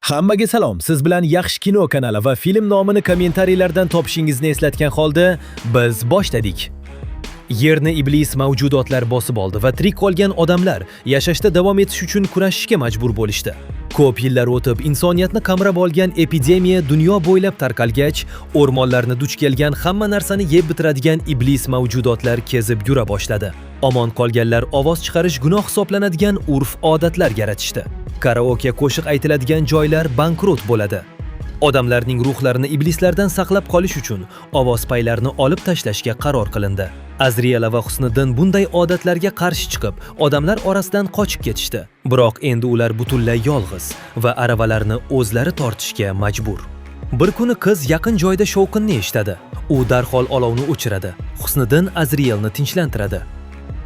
Hammaga salom. Siz bilan Yaxshi kino kanali va film nomini kommentariyalardan topishingizni eslatgan holda biz boshladik. Yerni iblis mavjudotlar bosib oldi va tirik qolgan odamlar yashashda davom etish uchun kurashishga majbur bo'lishdi. Ko'p yillar o'tib insoniyatni qamrab olgan epidemiya dunyo bo'ylab tarqalgach, o'rmonlarni duch kelgan hamma narsani yeb bitiradigan iblis mavjudotlar kezib yura boshladi. Omon qolganlar ovoz chiqarish gunoh hisoblanadigan urf-odatlar yaratishdi. Karaoke qo'shiq aytiladigan joylar bankrot bo'ladi. Odamlarning ruhlarini iblislardan saqlab qolish uchun ovoz paylarini olib tashlashga qaror qilindi. Azriela va Husniddin bunday odatlarga qarshi chiqib, odamlar orasidan qochib ketishdi. Biroq endi ular butunlay yolg'iz va aravalarni o'zlari tortishga majbur. Bir kuni qiz yaqin joyda shovqinni eshitadi. U darhol olovni o'chiradi. Husniddin Azrielni tinchlantiradi.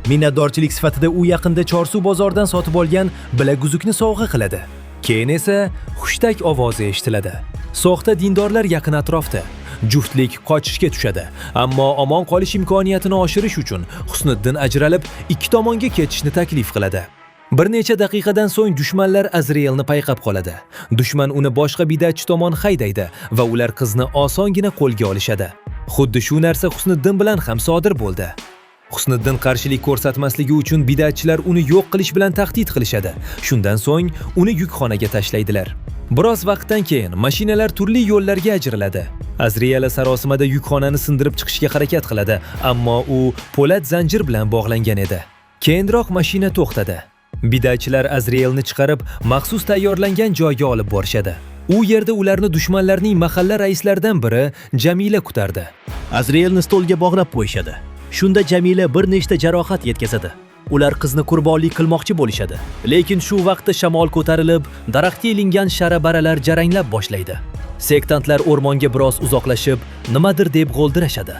Minnatdorchilik sifatida u yaqinda Chorsu bozordan sotib olgan bilaguzukni sovg'a qiladi. Keyin esa xushtak ovozi eshitiladi. Soxta dindorlar yaqin atrofda. Juftlik qochishga tushadi, ammo omon qolish imkoniyatini oshirish uchun Husniddin ajralib ikki tomonga ketishni taklif qiladi. Bir necha daqiqadan so'ng dushmanlar Azrielni payqab qoladi. Dushman uni boshqa bidatchi tomon haydaydi va ular qizni osongina qo'lga olishadi. Xuddi shu narsa Husniddin bilan ham sodir bo'ldi. Husniddin qarshilik ko'rsatmasligi uchun bidatchilar uni yo'q qilish bilan tahdid qilishadi. Shundan so'ng uni yukxonaga tashlaydilar. Biroz vaqtdan keyin mashinalar turli yo'llarga ajriladi. Azriela sarosimada yukxonani sindirib chiqishga harakat qiladi, ammo u po'lat zanjir bilan bog'langan edi. Keyinroq mashina to'xtadi. Bidatchilar Azrielni chiqarib, maxsus tayyorlangan joyga olib borishadi. U yerda ularni dushmanlarning mahalla raislaridan biri Jamila kutardi. Azrielni stolga bog'lab qo'yishadi. Shunda Jamila bir nechta jarohat yetkazadi. Ular qizni qurbonlik qilmoqchi bo'lishadi. Lekin shu vaqtda shamol ko'tarilib, daraxtga ilingan shara-baralar jaranglab boshlaydi. Sektantlar o'rmonga biroz uzoqlashib, nimadir deb g'o'ldirashadi.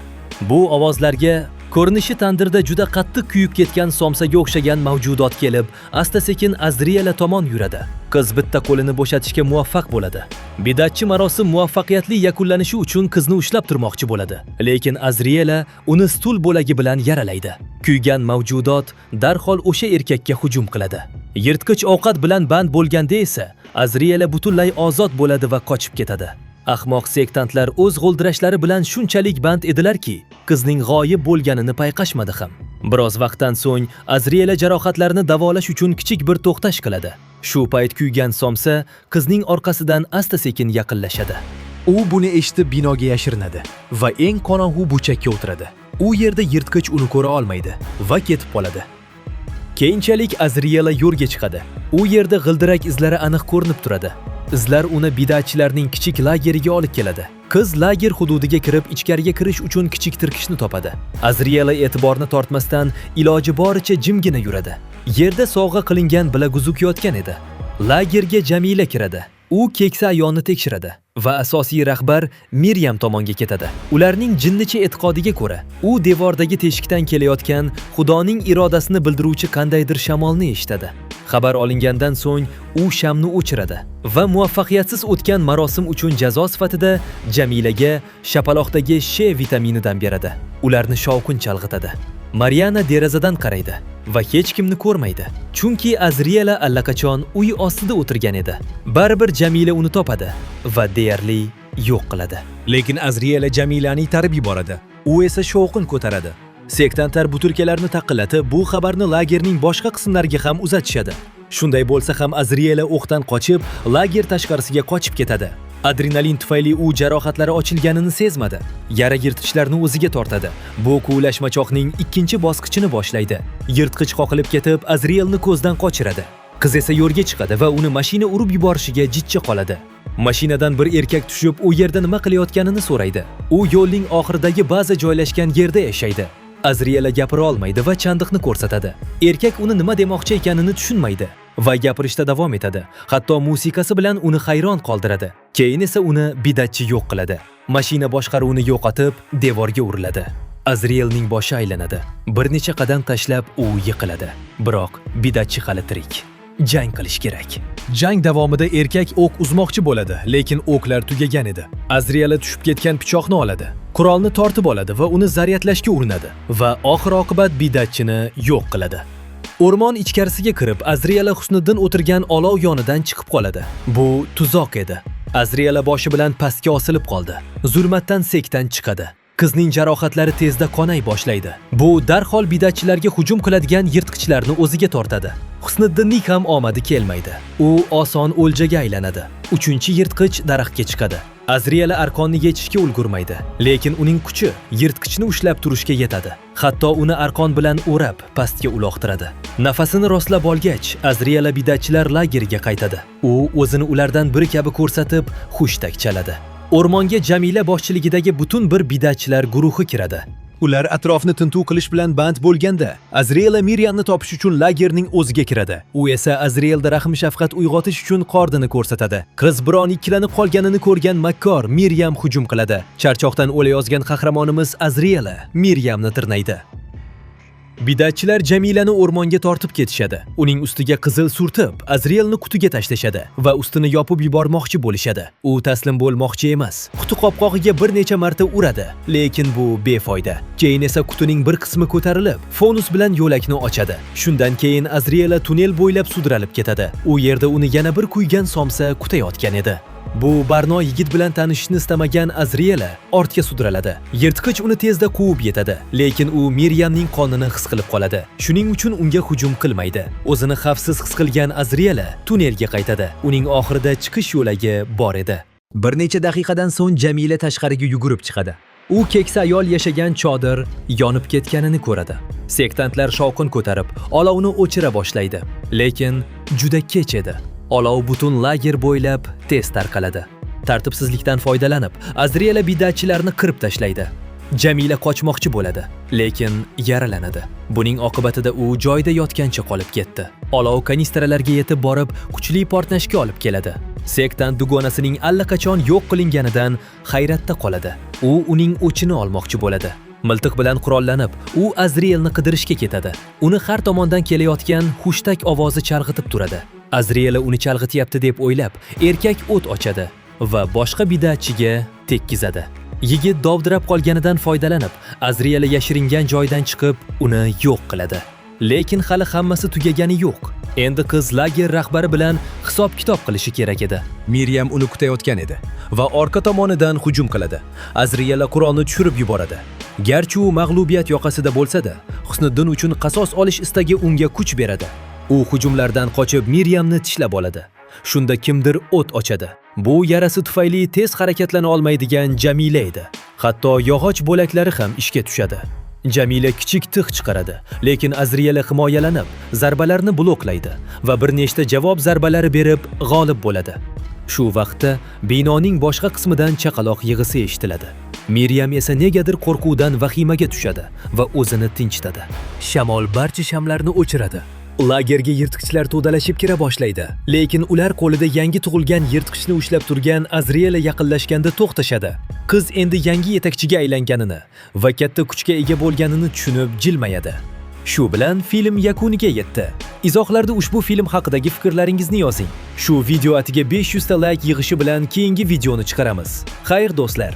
Bu ovozlarga ko'rinishi tandirda juda qattiq kuyib ketgan somsaga o'xshagan mavjudot kelib, asta-sekin Azriela tomon yuradi. Qiz bitta qo'lini bo'shatishga muvaffaq bo'ladi. Bidatchi marosim muvaffaqiyatli yakunlanishi uchun qizni ushlab turmoqchi bo'ladi. Lekin Azriela uni stul bo'lagi bilan yaralaydi. Kuygan mavjudot darhol o'sha erkakka hujum qiladi. Yirtqich ovqat bilan band bo'lganda esa Azriela butunlay ozod bo'ladi va qochib ketadi. Ahmoq sektantlar o'z g'oldirashlari bilan shunchalik band edilarki, qizning g'oyib bo'lganini payqashmadi ham. Biroz vaqtdan so'ng Azriela jarohatlarini davolash uchun kichik bir to'xtash qiladi. Shu payt kuygan somsa qizning orqasidan asta-sekin yaqinlashadi. U buni eshitib binoga yashirinadi va eng qorong'u burchakka o'tiradi. U yerda yirtqich uni ko'ra olmaydi va ketib qoladi. Keyinchalik Azriela yo'lga chiqadi. U yerda g'ildirak izlari aniq ko'rinib turadi. Izlar uni bidatchilarning kichik lageriga olib keladi. Qiz lager hududiga kirib, ichkariga kirish uchun kichik tirkishni topadi. Azriela e'tiborni tortmasdan iloji boricha jimgina yuradi. Yerda sovg'a qilingan bilaguzuk yotgan edi. Lagerga Jamila kiradi. U keksa ayolni tekshiradi va asosiy rahbar Miryam tomonga ketadi. Ularning jinnicha e'tiqodiga ko'ra, u devordagi teshikdan kelayotgan Xudoning irodasini bildiruvchi qandaydir shamolni eshitadi. Xabar olingandan so'ng u shamni o'chiradi va muvaffaqiyatsiz o'tgan marosim uchun jazo sifatida Jamilaga shapaloqdagi Sh vitaminidan beradi. Ularni shovqin chalg'itadi. Mariana derazadan qaraydi va hech kimni ko'rmaydi. Chunki Azriela allaqachon uy ostida o'tirgan edi. Baribir Jamila uni topadi va deyarli yo'q qiladi. Lekin Azriela Jamilani tarib yuboradi. U esa shovqin ko'taradi. Sektantlar buturkalarni taqillatib, bu xabarni lagerning boshqa qismlariga ham uzatishadi. Shunday bo'lsa ham Azriela o'qdan qochib, lager tashqarisiga qochib ketadi. Adrenalin tufayli u jarohatlari ochilganini sezmadi. Yara yirtqichlarni o'ziga tortadi. Bu quvlashmachoqning ikkinchi bosqichini boshlaydi. Yirtqich qoqilib ketib, Azrielni ko'zdan qochiradi. Qiz esa yo'lga chiqadi va uni mashina urib yuborishiga jiddiy qoladi. Mashinadan bir erkak tushib, u yerda nima qilayotganini so'raydi. U yo'lning oxiridagi baza joylashgan yerda yashaydi. Azriela gapira olmaydi va chandiqni ko'rsatadi. Erkak uni nima demoqchi ekanini tushunmaydi va gapirishda davom etadi. Hatto musiqasi bilan uni hayron qoldiradi. Keyin esa uni bidatchi yo'q qiladi. Mashina boshqaruvini yo'qotib, devorga uriladi. Azrielning boshi aylanadi. Bir necha qadam tashlab u yiqiladi. Biroq bidatchi hali tirik. Jang qilish kerak. Jang davomida erkak o'q uzmoqchi bo'ladi, lekin o'qlar tugagan edi. Azriela tushib ketgan pichoqni oladi. Qurolni tortib oladi va uni zaryadlashga urinadi va oxir-oqibat bidatchini yo'q qiladi. O'rmon ichkarisiga kirib, Azriela Husniddin o'tirgan olov yonidan chiqib qoladi. Bu tuzoq edi. Azriela boshi bilan pastga osilib qoldi. Zulmatdan sekdan chiqadi. Qizning jarohatlari tezda qonay boshlaydi. Bu darhol bidatchilarga hujum qiladigan yirtqichlarni o'ziga tortadi. Husniddinning ham omadi kelmaydi. U oson o'ljaga aylanadi. 3-yirtqich daraxtga chiqadi. Azriela arqonni yechishga ulgurmaydi, lekin uning kuchi yirtqichni ushlab turishga yetadi. Hatto uni arqon bilan o'rab pastga uloqtiradi. Nafasini rostlab olgach, Azriela bidatchilar lageriga qaytadi. U o'zini ulardan biri kabi ko'rsatib, xushtak chaladi. O'rmonga Jamila boshchiligidagi butun bir bidatchilar guruhi kiradi. Ular atrofni tintuv qilish bilan band bo'lganda, Azriela Miryamni topish uchun lagerning o'ziga kiradi. U esa Azrielda rahm-shafqat uyg'otish uchun qordini ko'rsatadi. Qiz biron ikkilanib qolganini ko'rgan makkor Miryam hujum qiladi. Charchoqdan o'layozgan qahramonimiz Azriela Miryamni tirnaydi. Bidatchilar Jamilani o'rmonga tortib ketishadi. Uning ustiga qizil surtib, Azrielni qutiga tashlashadi va ustini yopib yubormoqchi bo'lishadi. U taslim bo'lmoqchi emas. Quti qopqog'iga bir necha marta uradi, lekin bu befoyda. Keyin esa qutining bir qismi ko'tarilib, fonus bilan yo'lakni ochadi. Shundan keyin Azriela tunnel bo'ylab sudralib ketadi. U yerda uni yana bir kuygan somsa kutayotgan edi. Bu Barno yigit bilan tanishishni istamagan Azriela ortga sudraladi. Yirtqich uni tezda quvib yetadi, lekin u Miryamning qonini his qilib qoladi. Shuning uchun unga hujum qilmaydi. O'zini xavfsiz his qilgan Azriela tunnelga qaytadi. Uning oxirida chiqish yo'lagi bor edi. Bir necha daqiqadan so'ng Jamila tashqariga yugurib chiqadi. U keksa ayol yashagan chodir yonib ketganini ko'radi. Sektantlar shovqin ko'tarib, olovni o'chira boshlaydi, lekin juda kech edi. Olov butun lager bo'ylab tez tarqaladi. Tartibsizlikdan foydalanib, Azriela bidatchilarni qirib tashlaydi. Jamila qochmoqchi bo'ladi, lekin yaralanadi. Buning oqibatida u joyida yotgancha qolib ketdi. Olov kanistralarga yetib borib, kuchli portlashga olib keladi. Sektant dugonasining allaqachon yo'q qilinganidan hayratda qoladi. U uning o'chini olmoqchi bo'ladi. Miltiq bilan qurollanib, u Azrielni qidirishga ketadi. Uni har tomondan kelayotgan xushtak ovozi chalg'itib turadi. Azriela uni chalg'ityapti deb o'ylab, erkak o't ochadi va boshqa bidatchiga tekkizadi. Yigit dovdirab qolganidan foydalanib, Azriela yashiringan joydan chiqib, uni yo'q qiladi. Lekin hali hammasi tugagani yo'q. Endi qiz lager rahbari bilan hisob-kitob qilishi kerak edi. Miryam uni kutayotgan edi va orqa tomonidan hujum qiladi. Azriela Qur'onni tushirib yuboradi. Garchi u mag'lubiyat yoqasida bo'lsa-da, Husniddin uchun qasos olish istagi unga kuch beradi. U hujumlardan qochib Miryamni tishlab oladi. Shunda kimdir o't ochadi. Bu yarasi tufayli tez harakatlana olmaydigan Jamila edi. Hatto yog'och bo'laklari ham ishga tushadi. Jamila kichik tig' chiqaradi, lekin Azriela himoyalanib, zarbalarni bloklaydi va bir nechta javob zarbalari berib g'olib bo'ladi. Shu vaqtda binoning boshqa qismidan chaqaloq yig'isi eshitiladi. Miryam esa negadir qo'rquvdan vahimaga tushadi va o'zini tinchitadi. Shamol barcha shamlarni o'chiradi. Lagerga yirtqichlar to'dalashib kira boshlaydi, lekin ular qo'lida yangi tug'ilgan yirtqichni ushlab turgan Azriela yaqinlashganda to'xtashadi. Qiz endi yangi yetakchiga aylanganini va katta kuchga ega bo'lganini tushunib jilmayadi. Shu bilan film yakuniga yetdi. Izohlarda ushbu film haqidagi fikrlaringizni yozing. Shu video atiga 500 ta like yig'ishi bilan keyingi videoni chiqaramiz. Xayr do'stlar.